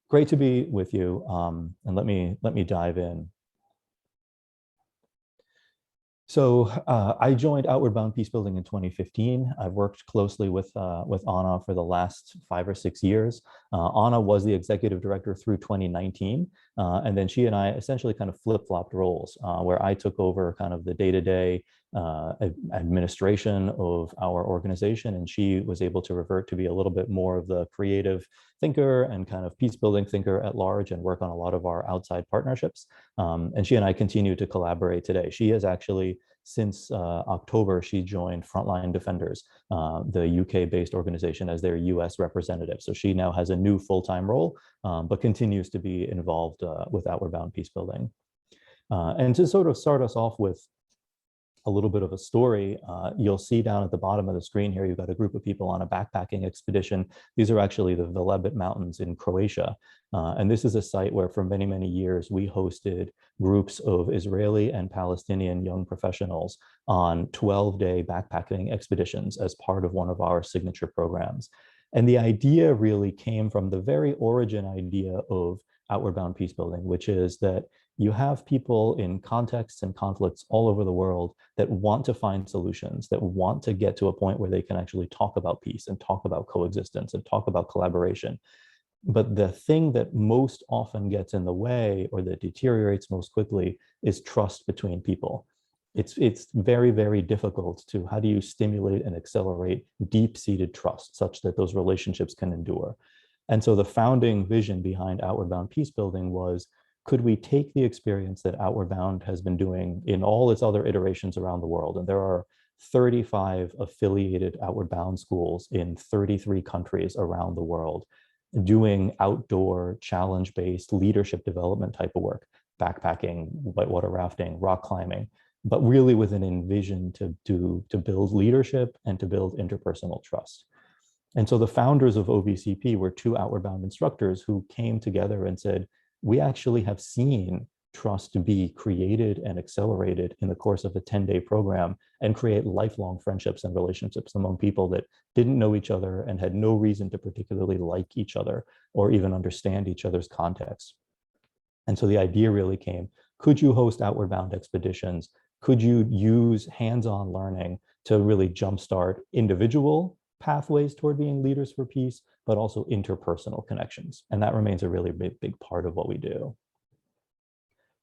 Great to be with you, and let me dive in. So I joined Outward Bound Peacebuilding in 2015. I've worked closely with Anna for the last 5 or 6 years. Anna was the executive director through 2019, and then she and I essentially kind of flip-flopped roles, where I took over kind of the day-to-day administration of our organization, and she was able to revert to be a little bit more of the creative thinker and kind of peace-building thinker at large and work on a lot of our outside partnerships. And she and I continue to collaborate today. She has actually, since October, she joined Frontline Defenders, the UK-based organization, as their US representative. So she now has a new full-time role, but continues to be involved with Outward Bound Peacebuilding. And to sort of start us off with a little bit of a story, you'll see down at the bottom of the screen here, you've got a group of people on a backpacking expedition. These are actually the Velebit Mountains in Croatia. And this is a site where for many, many years, we hosted groups of Israeli and Palestinian young professionals on 12-day backpacking expeditions as part of one of our signature programs. And the idea really came from the very origin idea of Outward Bound Peacebuilding, which is that you have people in contexts and conflicts all over the world that want to find solutions, that want to get to a point where they can actually talk about peace and talk about coexistence and talk about collaboration. But the thing that most often gets in the way or that deteriorates most quickly is trust between people. It's very, very difficult to, how do you stimulate and accelerate deep-seated trust such that those relationships can endure? And so the founding vision behind Outward Bound Peacebuilding was, could we take the experience that Outward Bound has been doing in all its other iterations around the world? And there are 35 affiliated Outward Bound schools in 33 countries around the world doing outdoor challenge-based leadership development type of work, backpacking, whitewater rafting, rock climbing, but really with an envision to build leadership and to build interpersonal trust. And so the founders of OBCP were 2 Outward Bound instructors who came together and said, we actually have seen trust be created and accelerated in the course of a 10-day program and create lifelong friendships and relationships among people that didn't know each other and had no reason to particularly like each other or even understand each other's context. And so the idea really came, could you host Outward Bound expeditions? Could you use hands-on learning to really jumpstart individual pathways toward being leaders for peace, but also interpersonal connections? And that remains a really big part of what we do.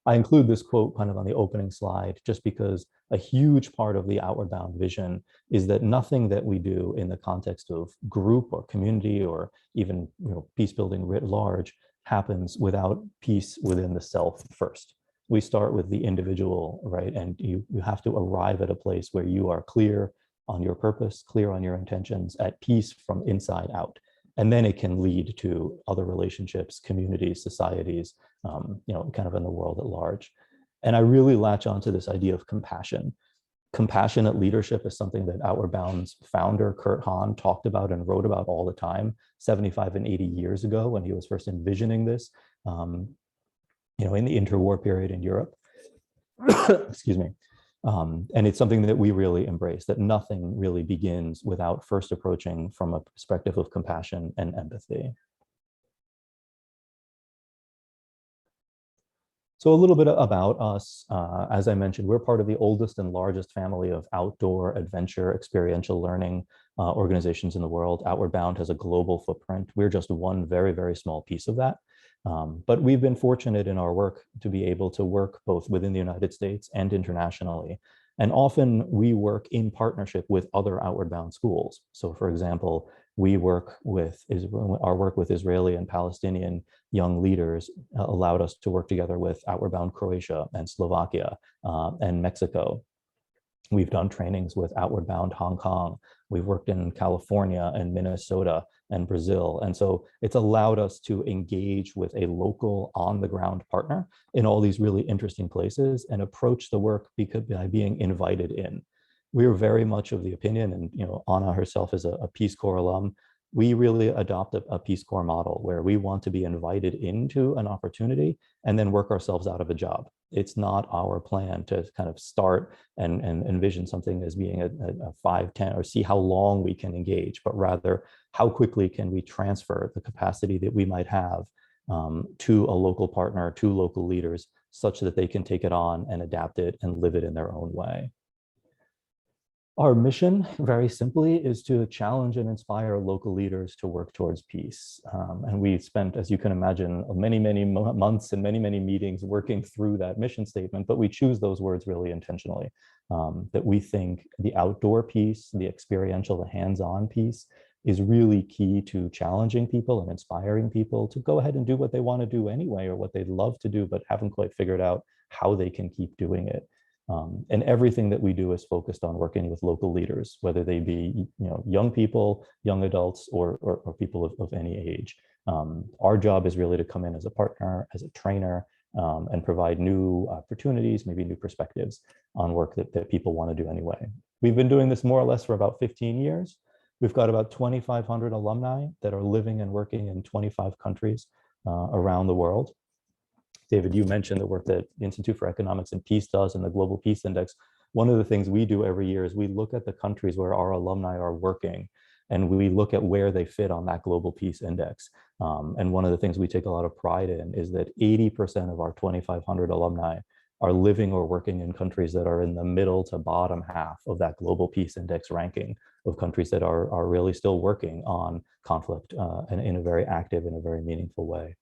I include this quote kind of on the opening slide, just because a huge part of the Outward Bound vision is that nothing that we do in the context of group or community or even peace building writ large happens without peace within the self first. We start with the individual, right? And you have to arrive at a place where you are clear on your purpose, clear on your intentions, at peace from inside out. And then it can lead to other relationships, communities, societies, kind of in the world at large. And I really latch onto this idea of compassion. Compassionate leadership is something that Outward Bound's founder, Kurt Hahn, talked about and wrote about all the time, 75 and 80 years ago when he was first envisioning this, in the interwar period in Europe. Excuse me. And it's something that we really embrace, that nothing really begins without first approaching from a perspective of compassion and empathy. So a little bit about us. As I mentioned, we're part of the oldest and largest family of outdoor adventure experiential learning organizations in the world. Outward Bound has a global footprint. We're just one very, very small piece of that. But we've been fortunate in our work to be able to work both within the United States and internationally. And often we work in partnership with other Outward Bound schools. So for example, our work with Israeli and Palestinian young leaders allowed us to work together with Outward Bound Croatia and Slovakia and Mexico. We've done trainings with Outward Bound Hong Kong. We've worked in California and Minnesota and Brazil. And so it's allowed us to engage with a local on-the-ground partner in all these really interesting places and approach the work by being invited in. We are very much of the opinion, and Anna herself is a Peace Corps alum, we really adopt a Peace Corps model where we want to be invited into an opportunity and then work ourselves out of a job. It's not our plan to kind of start and envision something as being a 5, 10, or see how long we can engage, but rather how quickly can we transfer the capacity that we might have to a local partner, to local leaders, such that they can take it on and adapt it and live it in their own way. Our mission, very simply, is to challenge and inspire local leaders to work towards peace. And we spent, as you can imagine, many, many months and many, many meetings working through that mission statement, but we choose those words really intentionally, that we think the outdoor piece, the experiential, the hands-on piece is really key to challenging people and inspiring people to go ahead and do what they want to do anyway, or what they'd love to do, but haven't quite figured out how they can keep doing it. And everything that we do is focused on working with local leaders, whether they be young people, young adults, or people of any age. Our job is really to come in as a partner, as a trainer, and provide new opportunities, maybe new perspectives on work that people want to do anyway. We've been doing this more or less for about 15 years. We've got about 2,500 alumni that are living and working in 25 countries around the world. David, you mentioned the work that the Institute for Economics and Peace does and the Global Peace Index. One of the things we do every year is we look at the countries where our alumni are working, and we look at where they fit on that Global Peace Index. And one of the things we take a lot of pride in is that 80% of our 2,500 alumni are living or working in countries that are in the middle to bottom half of that Global Peace Index ranking of countries that are really still working on conflict and in a very active and a very meaningful way.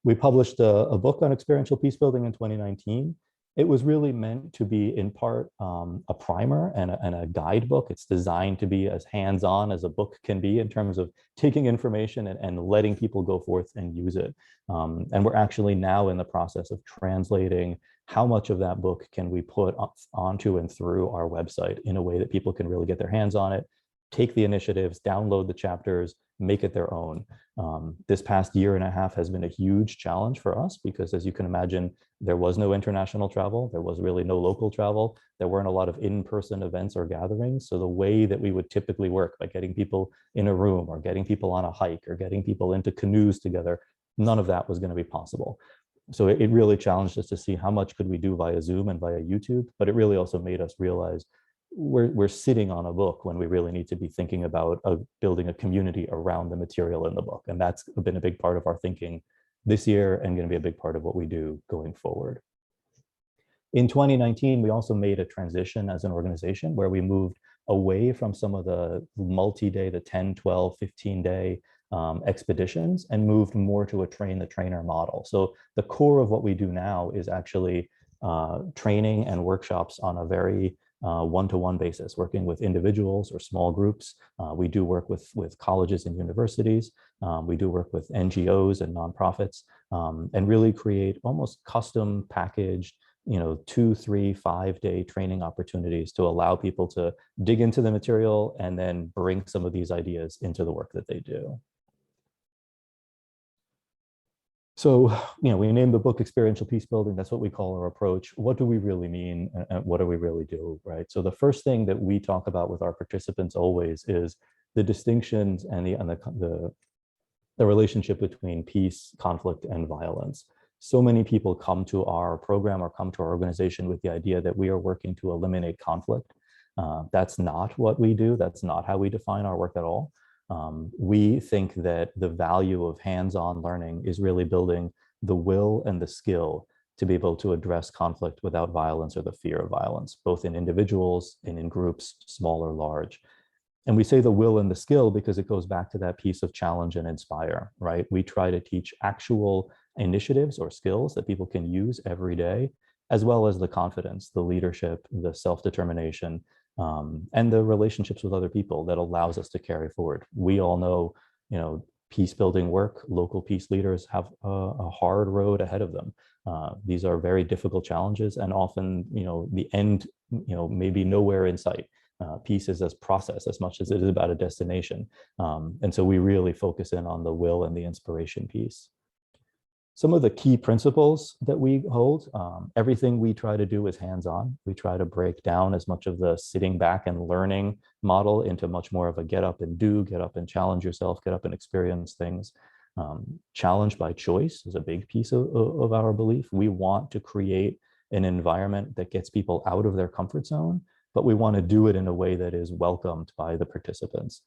We published a book on experiential peace building in 2019. It was really meant to be in part a primer and a guidebook. It's designed to be as hands-on as a book can be in terms of taking information and letting people go forth and use it. And we're actually now in the process of translating how much of that book can we put onto and through our website in a way that people can really get their hands on it, take the initiatives, download the chapters, make it their own. This past year and a half has been a huge challenge for us because, as you can imagine, there was no international travel. There was really no local travel. There weren't a lot of in-person events or gatherings. So the way that we would typically work by getting people in a room or getting people on a hike or getting people into canoes together, none of that was going to be possible. So it really challenged us to see how much could we do via Zoom and via YouTube, but it really also made us realize we're sitting on a book when we really need to be thinking about building a community around the material in the book. And that's been a big part of our thinking this year and going to be a big part of what we do going forward. In 2019, we also made a transition as an organization where we moved away from some of the multi-day, the 10, 12, 15-day expeditions and moved more to a train the trainer model. So the core of what we do now is actually training and workshops on a very one-to-one basis, working with individuals or small groups. We do work with colleges and universities. We do work with NGOs and nonprofits, and really create almost custom packaged 2, 3, 5-day training opportunities to allow people to dig into the material and then bring some of these ideas into the work that they do. So, we named the book Experiential Peace Building. That's what we call our approach. What do we really mean and what do we really do, right? So the first thing that we talk about with our participants always is the distinctions and the relationship between peace, conflict, and violence. So many people come to our program or come to our organization with the idea that we are working to eliminate conflict. That's not what we do. That's not how we define our work at all. We think that the value of hands-on learning is really building the will and the skill to be able to address conflict without violence or the fear of violence, both in individuals and in groups, small or large. And we say the will and the skill because it goes back to that piece of challenge and inspire, right? We try to teach actual initiatives or skills that people can use every day, as well as the confidence, the leadership, the self-determination, and the relationships with other people that allows us to carry forward. We all know, peace building work, local peace leaders have a hard road ahead of them. These are very difficult challenges, and often, the end, may be nowhere in sight. Peace is a process as much as it is about a destination. And so we really focus in on the will and the inspiration piece. Some of the key principles that we hold, everything we try to do is hands-on. We try to break down as much of the sitting back and learning model into much more of a get up and do, get up and challenge yourself, get up and experience things. Challenge by choice is a big piece of our belief. We want to create an environment that gets people out of their comfort zone, but we want to do it in a way that is welcomed by the participants.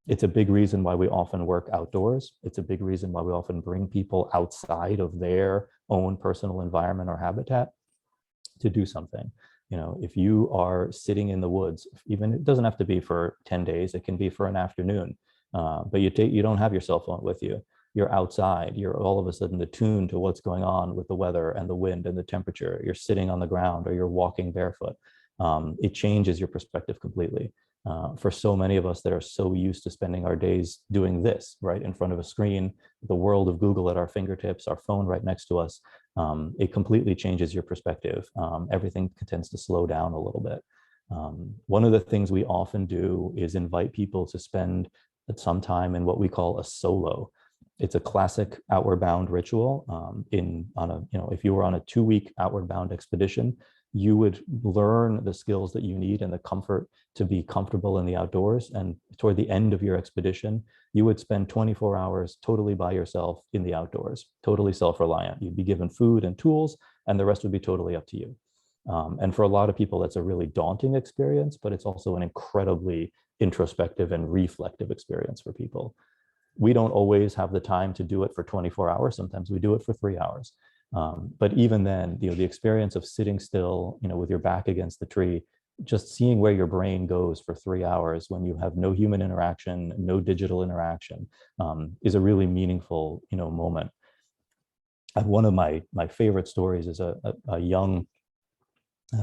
It's a big reason why we often work outdoors. It's a big reason why we often bring people outside of their own personal environment or habitat to do something. If you are sitting in the woods, even it doesn't have to be for 10 days, it can be for an afternoon, but you don't have your cell phone with you. You're outside, you're all of a sudden attuned to what's going on with the weather and the wind and the temperature. You're sitting on the ground or you're walking barefoot. It changes your perspective completely. For so many of us that are so used to spending our days doing this, right, in front of a screen, the world of Google at our fingertips, our phone right next to us, it completely changes your perspective. Everything tends to slow down a little bit. One of the things we often do is invite people to spend some time in what we call a solo. It's a classic outward bound ritual. If you were on a 2-week outward bound expedition, you would learn the skills that you need and the comfort to be comfortable in the outdoors. And toward the end of your expedition, you would spend 24 hours totally by yourself in the outdoors, totally self-reliant. You'd be given food and tools, and the rest would be totally up to you. And for a lot of people, that's a really daunting experience, but it's also an incredibly introspective and reflective experience for people. We don't always have the time to do it for 24 hours. Sometimes we do it for 3 hours. But even then, the experience of sitting still, with your back against the tree, just seeing where your brain goes for 3 hours when you have no human interaction, no digital interaction, is a really meaningful, moment. And one of my favorite stories is a young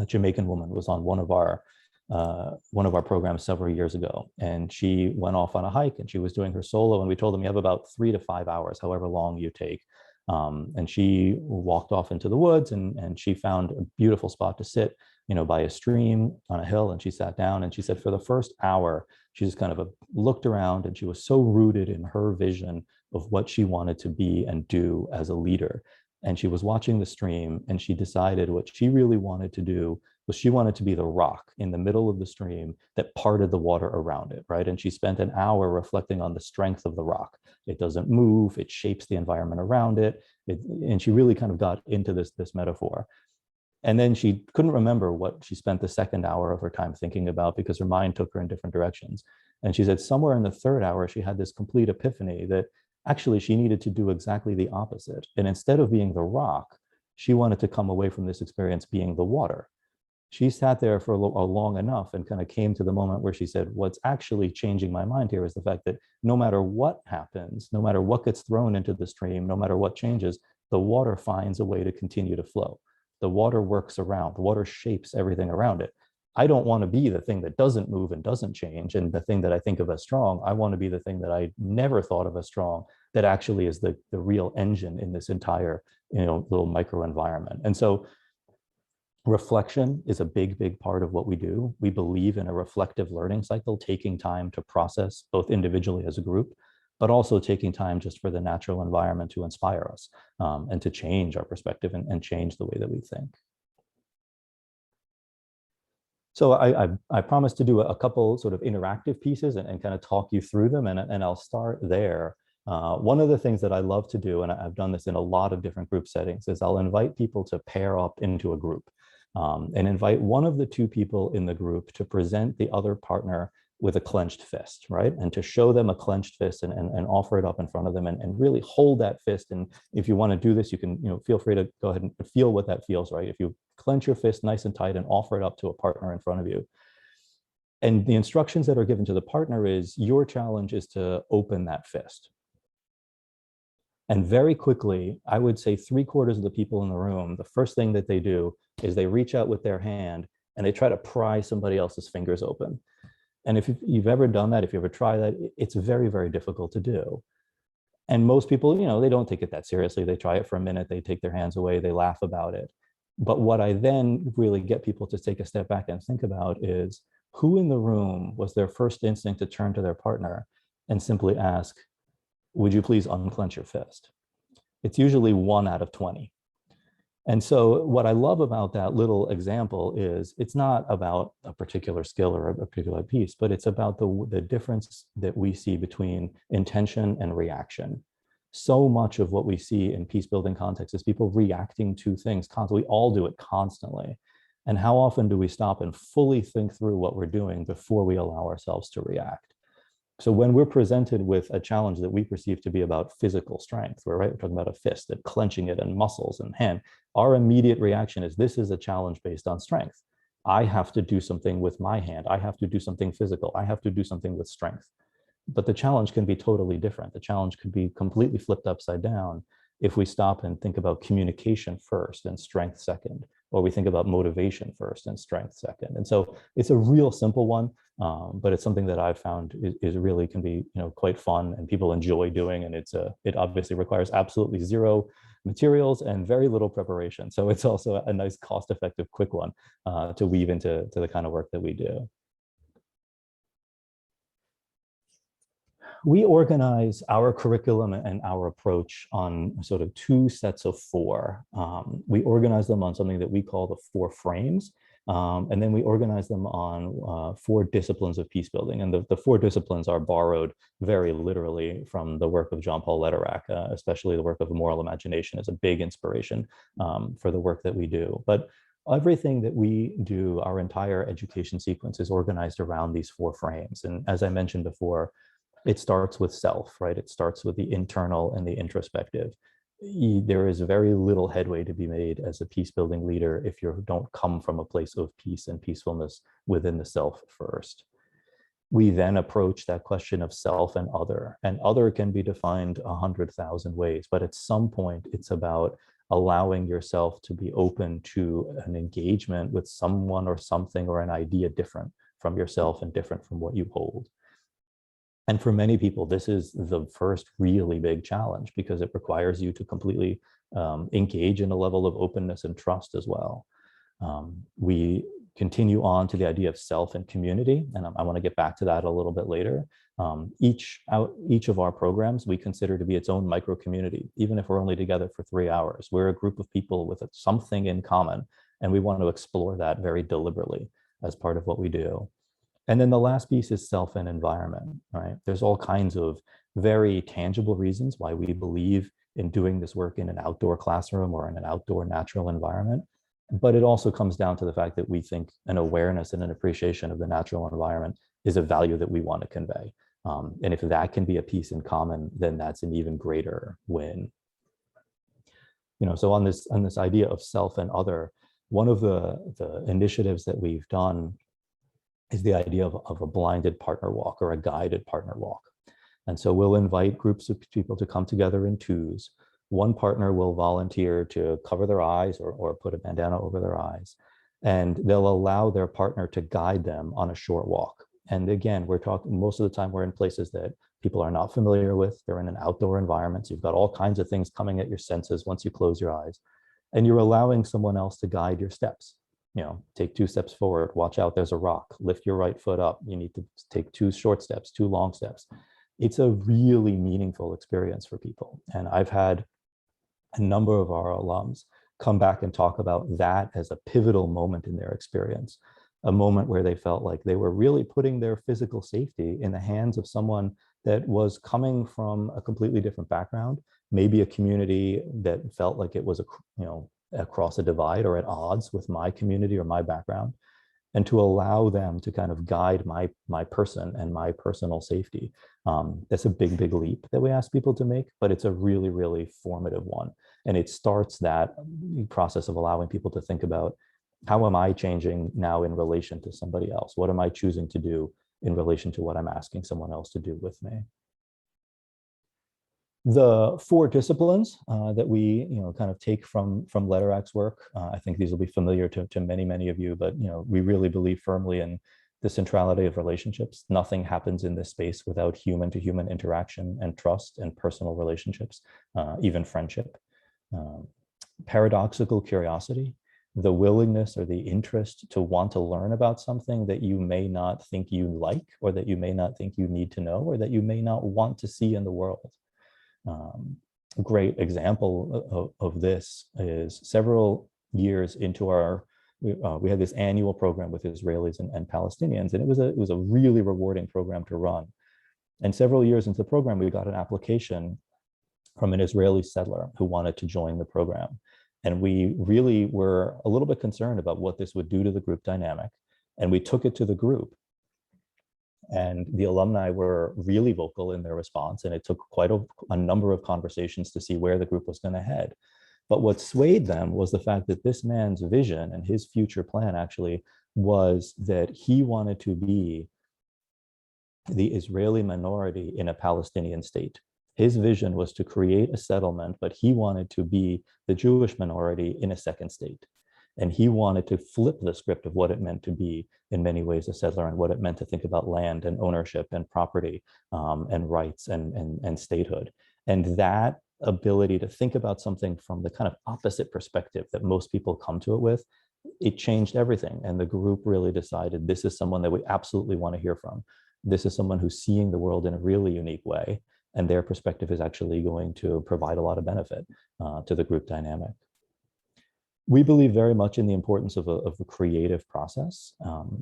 Jamaican woman was on one of our programs several years ago, and she went off on a hike and she was doing her solo, and we told them you have about 3 to 5 hours, however long you take. And she walked off into the woods and she found a beautiful spot to sit, by a stream on a hill. And she sat down and she said for the first hour, she just kind of looked around and she was so rooted in her vision of what she wanted to be and do as a leader. And she was watching the stream and she decided what she really wanted to do was she wanted to be the rock in the middle of the stream that parted the water around it, right? And she spent an hour reflecting on the strength of the rock. It doesn't move, it shapes the environment around it. And she really kind of got into this metaphor. And then she couldn't remember what she spent the second hour of her time thinking about because her mind took her in different directions. And she said somewhere in the third hour, she had this complete epiphany that actually she needed to do exactly the opposite. And instead of being the rock, she wanted to come away from this experience being the water. She sat there for a long enough and kind of came to the moment where she said, what's actually changing my mind here is the fact that no matter what happens, no matter what gets thrown into the stream, no matter what changes, the water finds a way to continue to flow. The water works around, the water shapes everything around it. I don't want to be the thing that doesn't move and doesn't change and the thing that I think of as strong. I want to be the thing that I never thought of as strong, that actually is the real engine in this entire, little microenvironment. And so reflection is a big part of what we do. We believe in a reflective learning cycle, taking time to process both individually as a group, but also taking time just for the natural environment to inspire us and to change our perspective and change the way that we think. So I promised to do a couple sort of interactive pieces and kind of talk you through them, and I'll start there. One of the things that I love to do, and I've done this in a lot of different group settings, is I'll invite people to pair up into a group and invite one of the two people in the group to present the other partner with a clenched fist, right? And to show them a clenched fist and offer it up in front of them and really hold that fist. And if you want to do this, you can, feel free to go ahead and feel what that feels, right? If you clench your fist nice and tight and offer it up to a partner in front of you. And the instructions that are given to the partner is your challenge is to open that fist. And very quickly, I would say 3/4 of the people in the room, the first thing that they do is they reach out with their hand and they try to pry somebody else's fingers open. And if you've ever done that, if you ever try that, it's very, very difficult to do. And most people, they don't take it that seriously. They try it for a minute, they take their hands away, they laugh about it. But what I then really get people to take a step back and think about is who in the room was their first instinct to turn to their partner and simply ask, would you please unclench your fist? It's usually 1 out of 20. And so what I love about that little example is it's not about a particular skill or a particular piece, but it's about the difference that we see between intention and reaction. So much of what we see in peace building contexts is people reacting to things constantly. We all do it constantly. And how often do we stop and fully think through what we're doing before we allow ourselves to react? So when we're presented with a challenge that we perceive to be about physical strength, we're talking about a fist and clenching it and muscles and hand, our immediate reaction is this is a challenge based on strength. I have to do something with my hand. I have to do something physical. I have to do something with strength. But the challenge can be totally different. The challenge could be completely flipped upside down if we stop and think about communication first and strength second, or we think about motivation first and strength second. And so it's a real simple one, but it's something that I've found is really can be quite fun and people enjoy doing. And it obviously requires absolutely zero materials and very little preparation. So it's also a nice cost-effective, quick one to weave into the kind of work that we do. We organize our curriculum and our approach on sort of two sets of four. We organize them on something that we call the four frames. And then we organize them on four disciplines of peace building. And the four disciplines are borrowed very literally from the work of John Paul Lederach, especially the work of Moral Imagination is a big inspiration for the work that we do. But everything that we do, our entire education sequence is organized around these four frames. And as I mentioned before, it starts with self, right? It starts with the internal and the introspective. There is very little headway to be made as a peace building leader if you don't come from a place of peace and peacefulness within the self first. We then approach that question of self and other can be defined 100,000 ways, but at some point it's about allowing yourself to be open to an engagement with someone or something or an idea different from yourself and different from what you hold. And for many people, this is the first really big challenge because it requires you to completely engage in a level of openness and trust as well. We continue on to the idea of self and community, and I want to get back to that a little bit later. Each of our programs we consider to be its own micro community, even if we're only together for 3 hours. We're a group of people with something in common, and we want to explore that very deliberately as part of what we do. And then the last piece is self and environment, right? There's all kinds of very tangible reasons why we believe in doing this work in an outdoor classroom or in an outdoor natural environment. But it also comes down to the fact that we think an awareness and an appreciation of the natural environment is a value that we want to convey. And if that can be a piece in common, then that's an even greater win. So on this idea of self and other, one of the initiatives that we've done is the idea of a blinded partner walk or a guided partner walk. And so we'll invite groups of people to come together in twos. One partner will volunteer to cover their eyes or put a bandana over their eyes, and they'll allow their partner to guide them on a short walk. And again, we're talking, most of the time we're in places that people are not familiar with. They're in an outdoor environment. So you've got all kinds of things coming at your senses once you close your eyes, and you're allowing someone else to guide your steps. Take 2 steps forward, watch out, there's a rock, lift your right foot up. You need to take 2 short steps, 2 long steps. It's a really meaningful experience for people. And I've had a number of our alums come back and talk about that as a pivotal moment in their experience, a moment where they felt like they were really putting their physical safety in the hands of someone that was coming from a completely different background, maybe a community that felt like it was across a divide or at odds with my community or my background, and to allow them to kind of guide my person and my personal safety. That's a big leap that we ask people to make, but it's a really, really formative one. And it starts that process of allowing people to think about, how am I changing now in relation to somebody else? What am I choosing to do in relation to what I'm asking someone else to do with me? The 4 disciplines that we kind of take from Lederach's work, I think these will be familiar to many of you, but we really believe firmly in the centrality of relationships. Nothing happens in this space without human-to-human interaction and trust and personal relationships, even friendship. Paradoxical curiosity, the willingness or the interest to want to learn about something that you may not think you like, or that you may not think you need to know, or that you may not want to see in the world. A great example of this is several years into we had this annual program with Israelis and Palestinians, and it was a really rewarding program to run. And several years into the program, we got an application from an Israeli settler who wanted to join the program. And we really were a little bit concerned about what this would do to the group dynamic. And we took it to the group. And the alumni were really vocal in their response, and it took quite a number of conversations to see where the group was going to head. But what swayed them was the fact that this man's vision and his future plan actually was that he wanted to be the Israeli minority in a Palestinian state. His vision was to create a settlement, but he wanted to be the Jewish minority in a second state. And he wanted to flip the script of what it meant to be, in many ways, a settler, and what it meant to think about land and ownership and property and rights and statehood. And that ability to think about something from the kind of opposite perspective that most people come to it with, it changed everything. And the group really decided, this is someone that we absolutely want to hear from. This is someone who's seeing the world in a really unique way, and their perspective is actually going to provide a lot of benefit to the group dynamic. We believe very much in the importance of a creative process.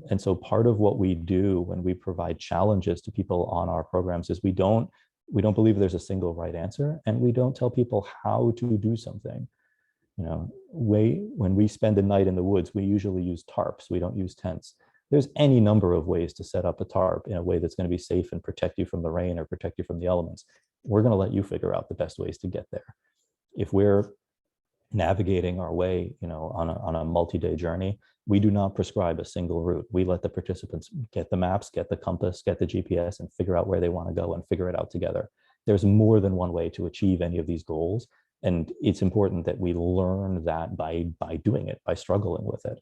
And so part of what we do when we provide challenges to people on our programs is we don't believe there's a single right answer, and we don't tell people how to do something. You know, when we spend a night in the woods, we usually use tarps. We don't use tents. There's any number of ways to set up a tarp in a way that's going to be safe and protect you from the rain or protect you from the elements. We're going to let you figure out the best ways to get there. If we're navigating our way, you know, on a multi-day journey, we do not prescribe a single route. We let the participants get the maps, get the compass, get the GPS, and figure out where they want to go and figure it out together. There's more than one way to achieve any of these goals. And it's important that we learn that by doing it, by struggling with it.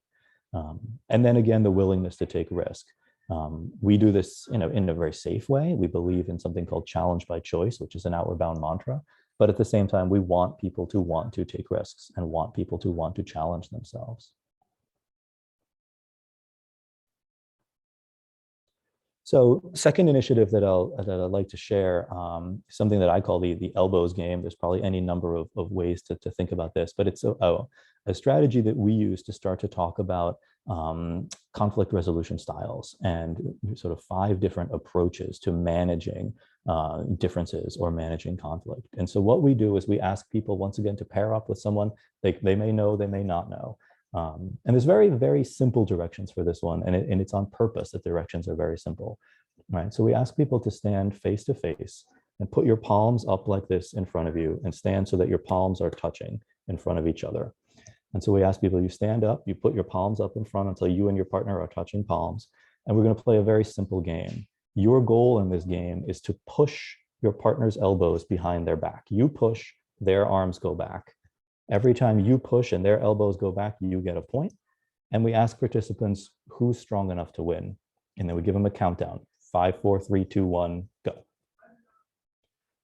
And then again, the willingness to take risk. We do this, you know, in a very safe way. We believe in something called challenge by choice, which is an outward bound mantra. But at the same time, we want people to want to take risks and want people to want to challenge themselves. So second initiative that I'd like to share, something that I call the elbows game. There's probably any number of ways to think about this, but it's a strategy that we use to start to talk about conflict resolution styles and sort of 5 different approaches to managing differences or managing conflict. And so what we do is we ask people, once again, to pair up with someone they may know, they may not know. And there's very, very simple directions for this one, and it's on purpose that directions are very simple, right? So we ask people to stand face to face and put your palms up like this in front of you, and stand so that your palms are touching in front of each other. And so we ask people, you stand up, you put your palms up in front until you and your partner are touching palms, and we're going to play a very simple game. Your goal in this game is to push your partner's elbows behind their back. You push, their arms go back. Every time you push and their elbows go back, you get a point. And we ask participants who's strong enough to win. And then we give them a countdown, 5, 4, 3, 2, 1, go.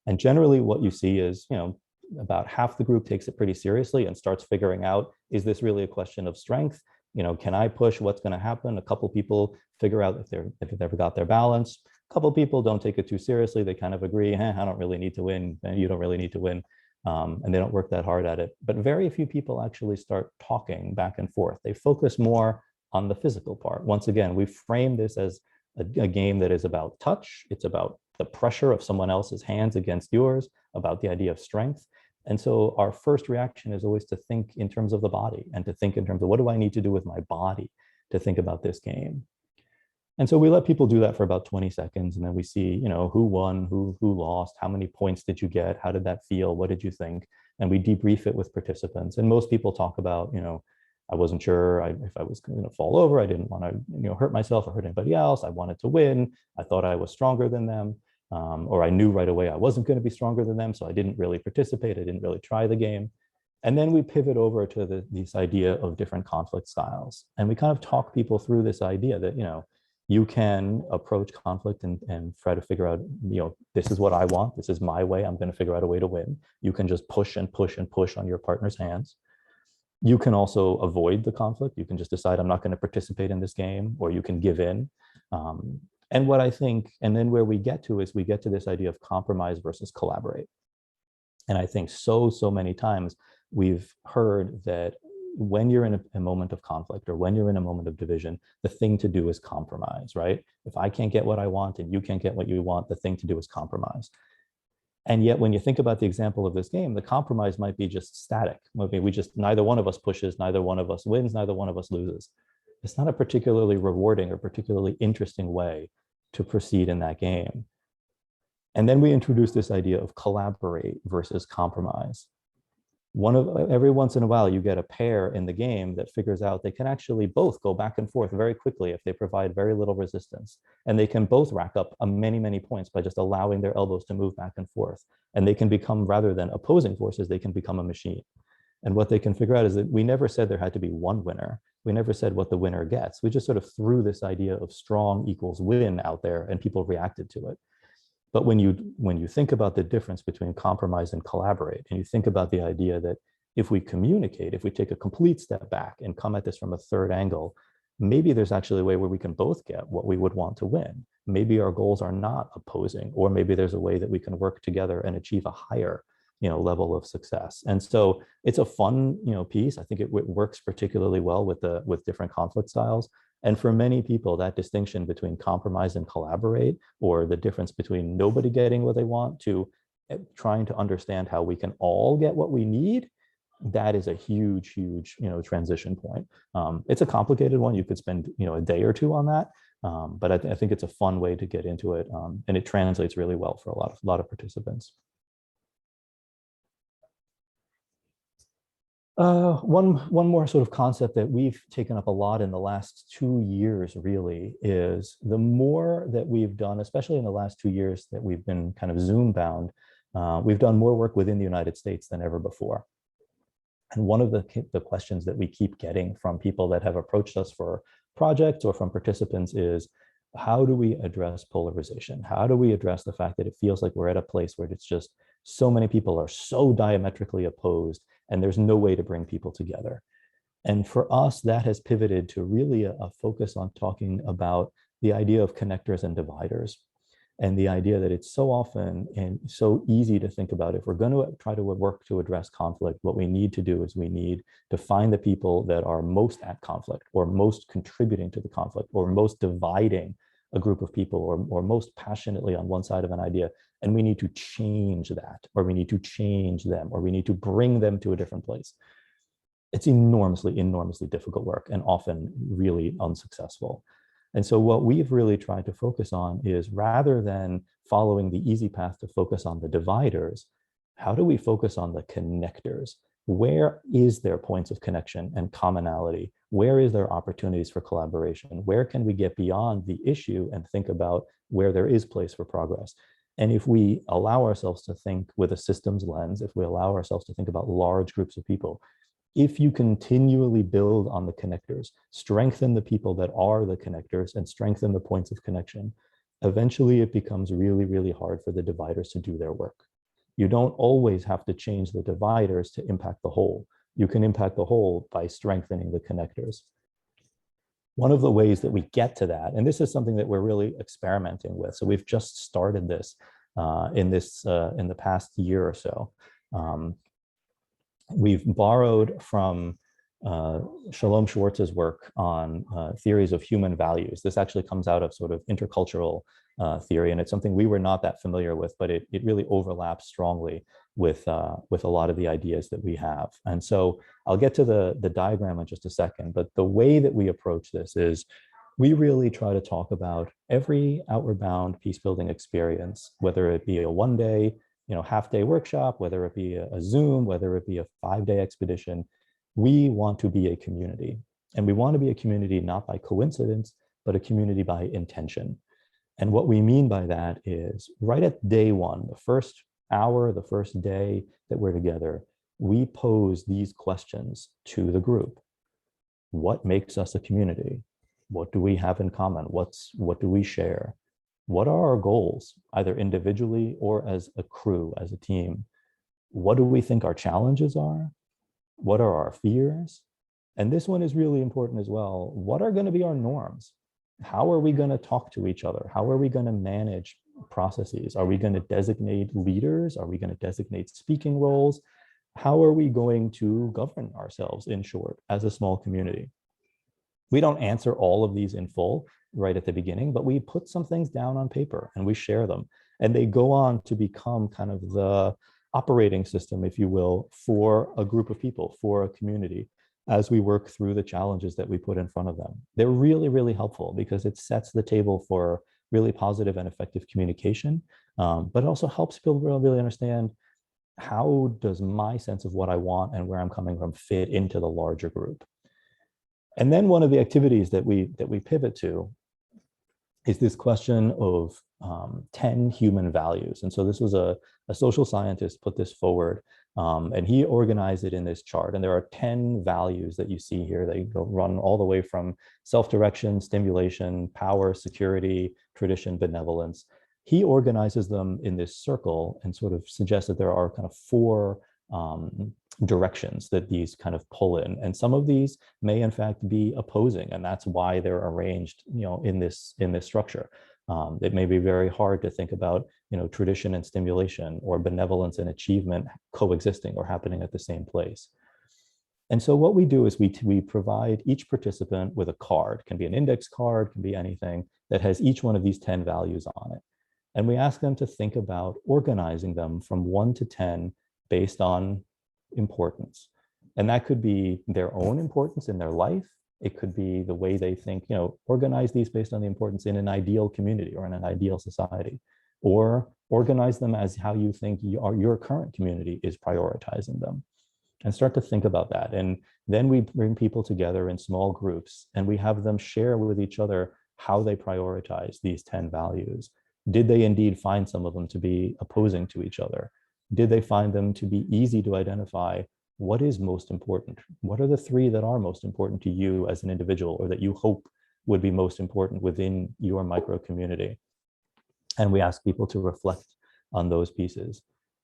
And generally what you see is, you know, about half the group takes it pretty seriously and starts figuring out, is this really a question of strength? You know, can I push? What's going to happen? A couple people figure out if they've ever got their balance. A couple people don't take it too seriously. They kind of agree, I don't really need to win. You don't really need to win. And they don't work that hard at it. But very few people actually start talking back and forth. They focus more on the physical part. Once again, we frame this as a game that is about touch. It's about the pressure of someone else's hands against yours, about the idea of strength. And so our first reaction is always to think in terms of the body, and to think in terms of, what do I need to do with my body to think about this game? And so we let people do that for about 20 seconds, and then we see, you know, who won, who lost, how many points did you get, how did that feel, what did you think? And we debrief it with participants. And most people talk about, you know, I wasn't sure if I was going to fall over, I didn't want to, you know, hurt myself or hurt anybody else, I wanted to win, I thought I was stronger than them, or I knew right away I wasn't going to be stronger than them, so I didn't really participate, I didn't really try the game. And then we pivot over to this idea of different conflict styles. And we kind of talk people through this idea that, you know, you can approach conflict and try to figure out, you know, this is what I want, this is my way, I'm going to figure out a way to win. You can just push and push and push on your partner's hands. You can also avoid the conflict. You can just decide, I'm not going to participate in this game, or you can give in. And what I think, and then where we get to is we get to this idea of compromise versus collaborate. And I think so many times we've heard that when you're in a moment of conflict, or when you're in a moment of division, the thing to do is compromise, right? If I can't get what I want and you can't get what you want, the thing to do is compromise. And yet when you think about the example of this game, the compromise might be just static. Maybe neither one of us pushes, neither one of us wins, neither one of us loses. It's not a particularly rewarding or particularly interesting way to proceed in that game. And then we introduced this idea of collaborate versus compromise. Every once in a while, you get a pair in the game that figures out they can actually both go back and forth very quickly if they provide very little resistance. And they can both rack up many, many points by just allowing their elbows to move back and forth. And they can become, rather than opposing forces, they can become a machine. And what they can figure out is that we never said there had to be one winner. We never said what the winner gets. We just sort of threw this idea of strong equals win out there, and people reacted to it. But when you think about the difference between compromise and collaborate, and you think about the idea that if we communicate, if we take a complete step back and come at this from a third angle, maybe there's actually a way where we can both get what we would want to win. Maybe our goals are not opposing, or maybe there's a way that we can work together and achieve a higher, level of success. And so it's a fun, piece. I think it works particularly well with different conflict styles. And for many people, that distinction between compromise and collaborate, or the difference between nobody getting what they want to trying to understand how we can all get what we need, that is a huge, huge, transition point. It's a complicated one. You could spend, a day or two on that. But I think it's a fun way to get into it. And it translates really well for a lot of participants. One more sort of concept that we've taken up a lot in the last 2 years really is the more that we've done, especially in the last 2 years that we've been kind of Zoom bound, we've done more work within the United States than ever before. And one of the questions that we keep getting from people that have approached us for projects or from participants is, how do we address polarization? How do we address the fact that it feels like we're at a place where it's just so many people are so diametrically opposed and there's no way to bring people together? And for us, that has pivoted to really a focus on talking about the idea of connectors and dividers, and the idea that it's so often and so easy to think about, if we're going to try to work to address conflict, what we need to do is we need to find the people that are most at conflict, or most contributing to the conflict, or most dividing a group of people, or most passionately on one side of an idea. And we need to change that, or we need to change them, or we need to bring them to a different place. It's enormously, enormously difficult work, and often really unsuccessful. And so what we've really tried to focus on is, rather than following the easy path to focus on the dividers, how do we focus on the connectors? Where is there points of connection and commonality? Where is there opportunities for collaboration? Where can we get beyond the issue and think about where there is place for progress? And if we allow ourselves to think with a systems lens, if we allow ourselves to think about large groups of people, if you continually build on the connectors, strengthen the people that are the connectors, and strengthen the points of connection, eventually it becomes really, really hard for the dividers to do their work. You don't always have to change the dividers to impact the whole. You can impact the whole by strengthening the connectors. One of the ways that we get to that, and this is something that we're really experimenting with, so we've just started this in the past year or so. We've borrowed from Shalom Schwartz's work on theories of human values. This actually comes out of sort of intercultural theory, and it's something we were not that familiar with, but it really overlaps strongly with a lot of the ideas that we have. And so I'll get to the diagram in just a second, but the way that we approach this is we really try to talk about every outward bound peace building experience, whether it be a one-day, half-day workshop, whether it be a Zoom, whether it be a 5-day expedition. We want to be a community, and we want to be a community not by coincidence, but a community by intention. And what we mean by that is, right at day one, the first hour, the first day that we're together, we pose these questions to the group. What makes us a community? What do we have in common? What do we share? What are our goals, either individually or as a crew, as a team? What do we think our challenges are? What are our fears? And this one is really important as well. What are going to be our norms? How are we going to talk to each other? How are we going to manage processes? Are we going to designate leaders? Are we going to designate speaking roles? How are we going to govern ourselves, in short, as a small community? We don't answer all of these in full right at the beginning, but we put some things down on paper and we share them. And they go on to become kind of the operating system, if you will, for a group of people, for a community, as we work through the challenges that we put in front of them. They're really, really helpful because it sets the table for really positive and effective communication, but it also helps people really understand, how does my sense of what I want and where I'm coming from fit into the larger group? And then one of the activities that we pivot to is this question of 10 human values. And so this was a social scientist put this forward, and he organized it in this chart. And there are 10 values that you see here. They go run all the way from self-direction, stimulation, power, security, tradition, benevolence. He organizes them in this circle and sort of suggests that there are kind of 4 directions that these kind of pull in, and some of these may in fact be opposing, and that's why they're arranged, in this structure. It may be very hard to think about, tradition and stimulation, or benevolence and achievement coexisting or happening at the same place. And so what we do is we provide each participant with a card. It can be an index card, can be anything that has each one of these 10 values on it. And we ask them to think about organizing them from 1 to 10 based on importance. And that could be their own importance in their life. It could be the way they think, organize these based on the importance in an ideal community or in an ideal society, or organize them as how you think your current community is prioritizing them, and start to think about that. And then we bring people together in small groups and we have them share with each other how they prioritize these 10 values. Did they indeed find some of them to be opposing to each other? Did they find them to be easy to identify? What is most important? What are the 3 that are most important to you as an individual, or that you hope would be most important within your micro community? And we ask people to reflect on those pieces.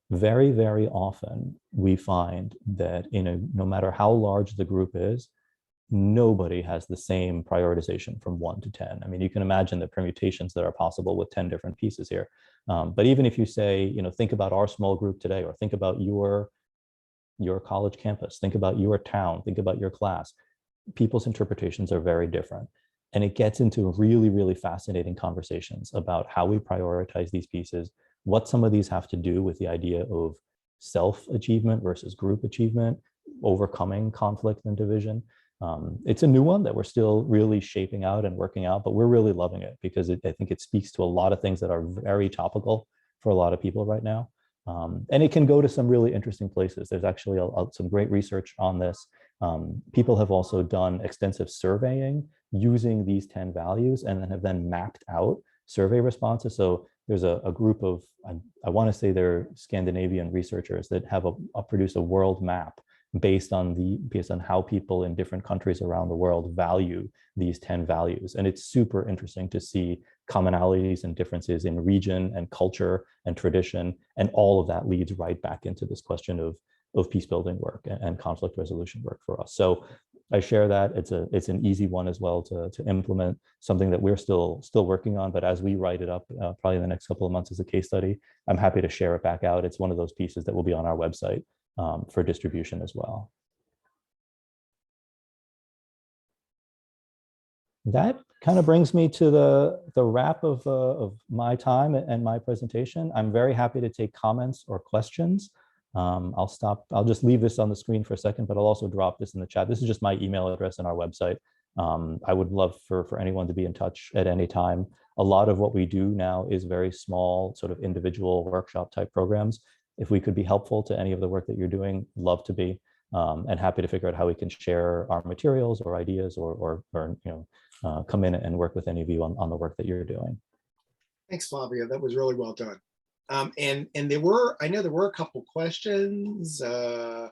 Very, very often we find that no matter how large the group is, nobody has the same prioritization from 1 to 10. I mean, you can imagine the permutations that are possible with 10 different pieces here. But even if you say, think about our small group today, or think about your college campus, think about your town, think about your class, people's interpretations are very different. And it gets into really, really fascinating conversations about how we prioritize these pieces, what some of these have to do with the idea of self-achievement versus group achievement, overcoming conflict and division. It's a new one that we're still really shaping out and working out, but we're really loving it because I think it speaks to a lot of things that are very topical for a lot of people right now. And it can go to some really interesting places. There's actually some great research on this. People have also done extensive surveying using these 10 values and then have then mapped out survey responses. So there's a group of, I want to say they're Scandinavian researchers that have produced a world map based on how people in different countries around the world value these 10 values. And it's super interesting to see commonalities and differences in region and culture and tradition. And all of that leads right back into this question of peace building work and conflict resolution work for us. So I share that. It's an easy one as well to implement, something that we're still working on. But as we write it up, probably in the next couple of months as a case study, I'm happy to share it back out. It's one of those pieces that will be on our website for distribution as well. That kind of brings me to the wrap of my time and my presentation. I'm very happy to take comments or questions. I'll just leave this on the screen for a second, but I'll also drop this in the chat. This is just my email address on our website. I would love for anyone to be in touch at any time. A lot of what we do now is very small, sort of individual workshop type programs. If we could be helpful to any of the work that you're doing, love to be, and happy to figure out how we can share our materials or ideas or come in and work with any of you on the work that you're doing. Thanks, Flavio. That was really well done. And I know there were a couple questions. I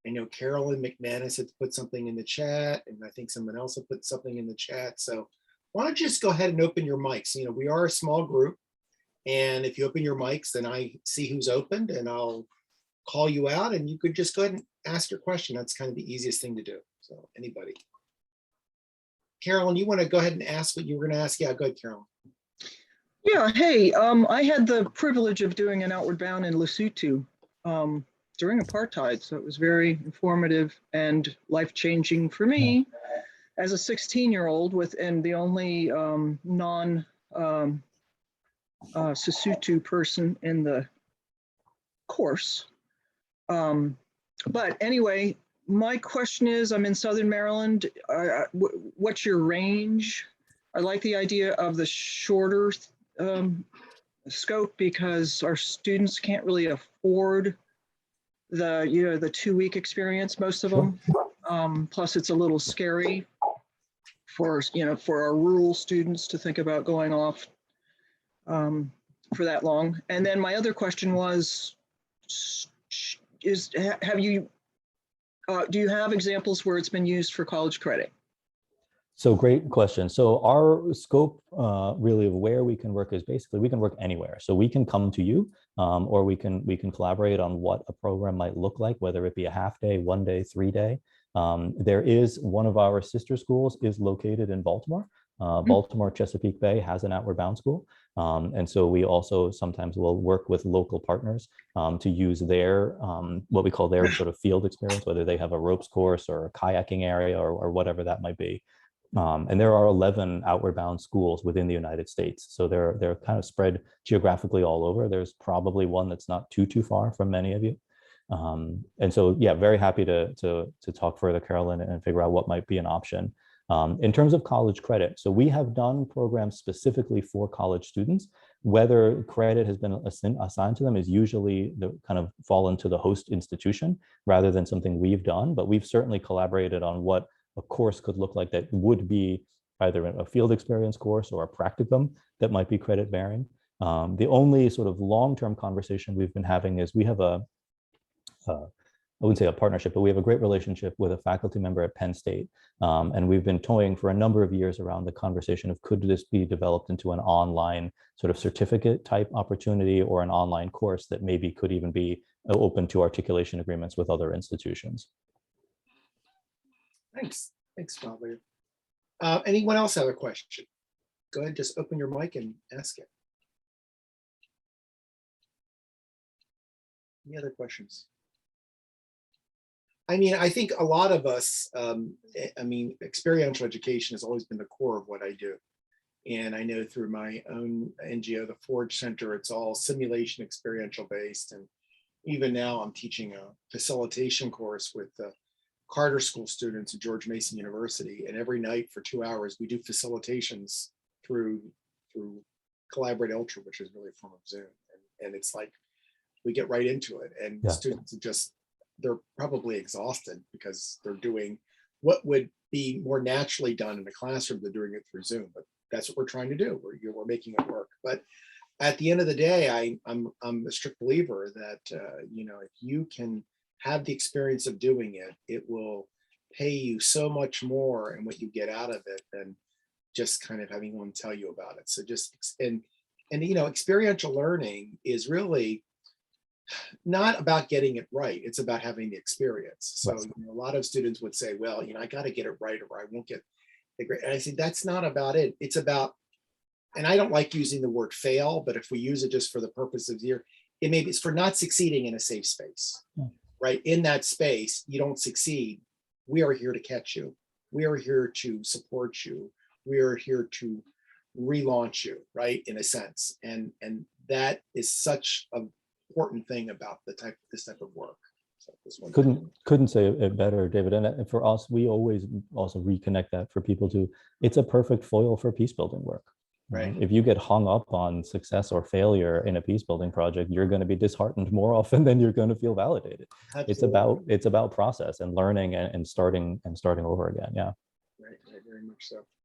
know Carolyn McManus had put something in the chat, and I think someone else had put something in the chat. So why don't you just go ahead and open your mics? We are a small group, and if you open your mics, then I see who's opened, and I'll call you out, and you could just go ahead and ask your question. That's kind of the easiest thing to do. So anybody. Carolyn, you want to go ahead and ask what you were going to ask? Yeah, go ahead, Carolyn. Yeah, hey, I had the privilege of doing an Outward Bound in Lesotho during apartheid, so it was very informative and life-changing for me as a 16-year-old and the only non-Sesotho person in the course. But anyway, my question is, I'm in Southern Maryland. What's your range I like the idea of the shorter scope because our students can't really afford the, the 2-week experience, most of Sure. them. Plus it's a little scary for, for our rural students to think about going off for that long. And then my other question was, do you have examples where it's been used for college credit? So great question. So our scope really of where we can work is basically we can work anywhere. So we can come to you, or we can collaborate on what a program might look like, whether it be a half day, 1 day, 3 day. There is one of our sister schools is located in Baltimore. Baltimore Chesapeake Bay has an Outward Bound school. And so we also sometimes will work with local partners to use their, what we call their sort of field experience, whether they have a ropes course or a kayaking area or whatever that might be. And there are 11 Outward Bound schools within the United States. So they're kind of spread geographically all over. There's probably one that's not too far from many of you. And so, yeah, very happy to talk further, Carolyn, and figure out what might be an option. In terms of college credit, so we have done programs specifically for college students. Whether credit has been assigned to them is usually the kind of fall into the host institution rather than something we've done, but we've certainly collaborated on what a course could look like that would be either a field experience course or a practicum that might be credit bearing. The only sort of long-term conversation we've been having is we have I wouldn't say a partnership, but we have a great relationship with a faculty member at Penn State. And we've been toying for a number of years around the conversation of could this be developed into an online sort of certificate type opportunity or an online course that maybe could even be open to articulation agreements with other institutions. Thanks, Fabio. Anyone else have a question? Go ahead, just open your mic and ask it. Any other questions? I mean, I think a lot of us, experiential education has always been the core of what I do. And I know through my own NGO, the Forge Center, it's all simulation experiential based. And even now I'm teaching a facilitation course with the Carter School students at George Mason University. And every night for 2 hours, we do facilitations through Collaborate Ultra, which is really a form of Zoom. And it's like, we get right into it. And Yeah. students are they're probably exhausted because they're doing what would be more naturally done in the classroom. They're doing it through Zoom, but that's what we're trying to do. We're making it work. But at the end of the day, I'm a strict believer that, if you can have the experience of doing it, it will pay you so much more and what you get out of it than just kind of having one tell you about it. So experiential learning is really not about getting it right. It's about having the experience. So a lot of students would say, well, I got to get it right or I won't get the grade. And I say, that's not about it. It's about, and I don't like using the word fail, but if we use it just for the purpose of here, it's for not succeeding in a safe space, right? In that space, you don't succeed. We are here to catch you. We are here to support you. We are here to relaunch you, right? In a sense. And that is such a important thing about this type of work. So couldn't say it better, David. And for us, we always also reconnect that for people to, it's a perfect foil for peace building work. Right. If you get hung up on success or failure in a peace building project, you're going to be disheartened more often than you're going to feel validated. Absolutely. It's about process and learning and starting over again. Yeah. Right, very much so.